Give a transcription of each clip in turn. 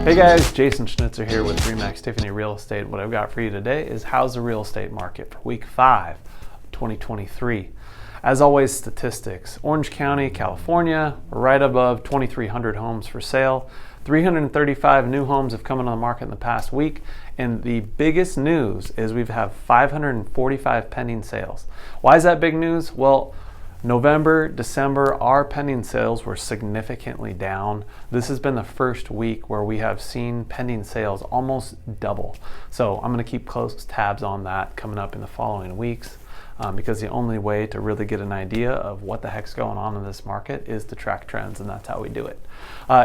Hey guys, Jason Schnitzer here with Remax Tiffany Real Estate. What I've got for you today is how's the real estate market for week 5 of 2023. As always, statistics. Orange County, California, right above 2,300 homes for sale. 335 new homes have come on the market in the past week. And the biggest news is we have 545 pending sales. Why is that big news? Well, November, December, our pending sales were significantly down. This has been the first week where we have seen pending sales almost double. So I'm going to keep close tabs on that coming up in the following weeks because the only way to really get an idea of what the heck's going on in this market is to track trends, and that's how we do it.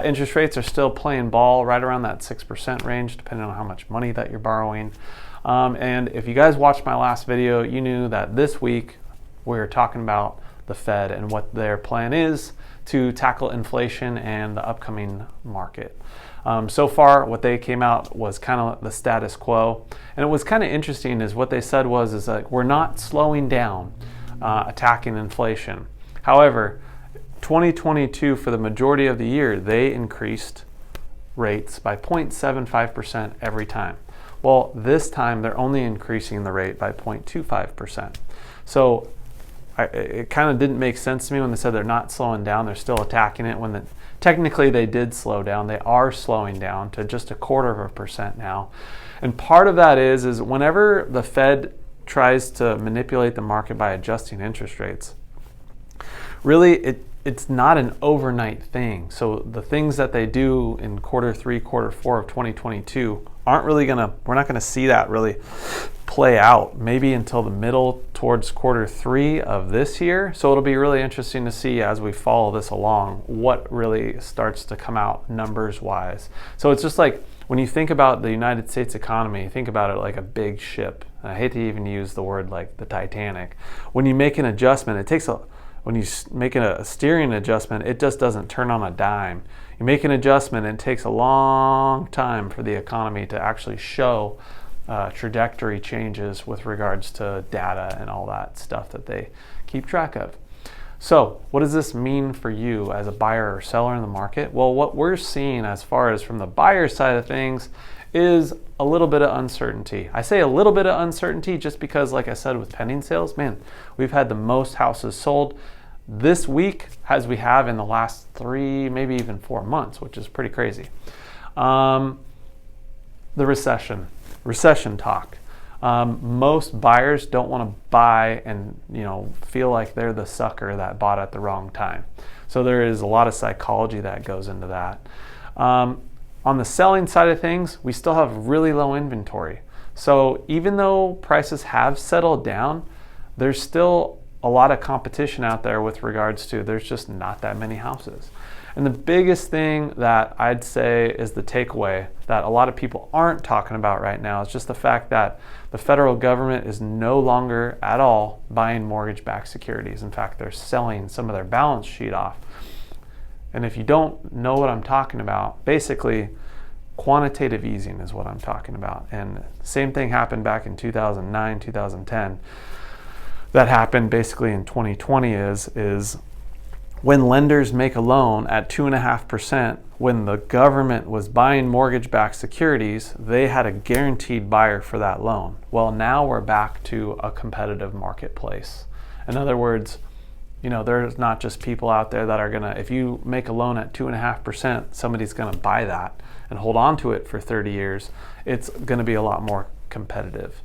Interest rates are still playing ball right around that 6% range, depending on how much money that you're borrowing. And if you guys watched my last video, you knew that this week we're talking about the Fed and what their plan is to tackle inflation and the upcoming market. So far, what they came out was kind of the status quo. And it was kind of interesting is what they said is like, we're not slowing down attacking inflation. However, 2022, for the majority of the year, they increased rates by 0.75% every time. Well, this time they're only increasing the rate by 0.25%. So it kind of didn't make sense to me when they said they're not slowing down, they're still attacking it. Technically they did slow down. They are slowing down to just 0.25% now. And part of that is whenever the Fed tries to manipulate the market by adjusting interest rates, really it's not an overnight thing. So the things that they do in Q3, Q4 of 2022 we're not gonna see that really play out maybe until the middle towards Q3 of this year. So it'll be really interesting to see as we follow this along what really starts to come out numbers wise. So it's just like when you think about the United States economy, think about it like a big ship. And I hate to even use the word like the Titanic. When you make an adjustment, when you make a steering adjustment, it just doesn't turn on a dime. You make an adjustment, and it takes a long time for the economy to actually show trajectory changes with regards to data and all that stuff that they keep track of. So what does this mean for you as a buyer or seller in the market? Well, what we're seeing as far as from the buyer side of things is a little bit of uncertainty. I say a little bit of uncertainty just because, like I said, with pending sales, man, we've had the most houses sold this week as we have in the last 3, maybe even 4 months, which is pretty crazy. The recession talk. Most buyers don't want to buy and feel like they're the sucker that bought at the wrong time. So there is a lot of psychology that goes into that. On the selling side of things, we still have really low inventory. So even though prices have settled down, there's still a lot of competition out there with regards to there's just not that many houses. And the biggest thing that I'd say is the takeaway that a lot of people aren't talking about right now is just the fact that the federal government is no longer at all buying mortgage-backed securities. In fact, they're selling some of their balance sheet off. And if you don't know what I'm talking about, basically quantitative easing is what I'm talking about. And same thing happened back in 2009, 2010. That happened basically in 2020 is when lenders make a loan at 2.5%, when the government was buying mortgage-backed securities, they had a guaranteed buyer for that loan. Well, now we're back to a competitive marketplace. In other words, there's not just people out there that are if you make a loan at 2.5%, somebody's gonna buy that and hold on to it for 30 years. It's gonna be a lot more competitive.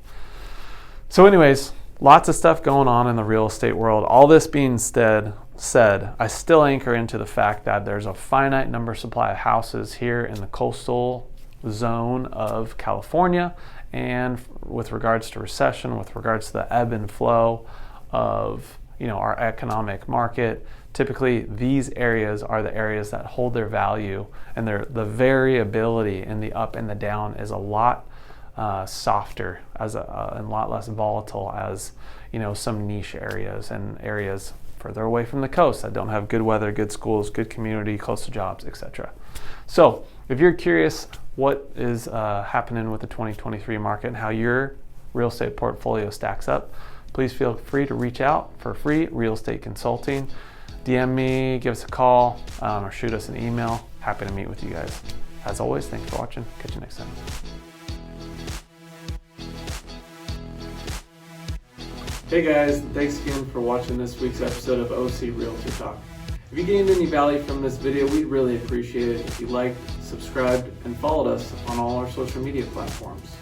So anyways, lots of stuff going on in the real estate world. All this being said, I still anchor into the fact that there's a finite number supply of houses here in the coastal zone of California, and with regards to recession, with regards to the ebb and flow of our economic market, typically these areas are the areas that hold their value, and the variability in the up and the down is a lot softer and a lot less volatile as some niche areas and areas further away from the coast that don't have good weather, good schools, good community, close to jobs, etc. So if you're curious what is happening with the 2023 market and how your real estate portfolio stacks up, please feel free to reach out for free real estate consulting. DM me, give us a call, or shoot us an email. Happy to meet with you guys. As always, thanks for watching. Catch you next time. Hey guys, thanks again for watching this week's episode of O.C Realtor Talk. If you gained any value from this video, we'd really appreciate it if you liked, subscribed, and followed us on all our social media platforms.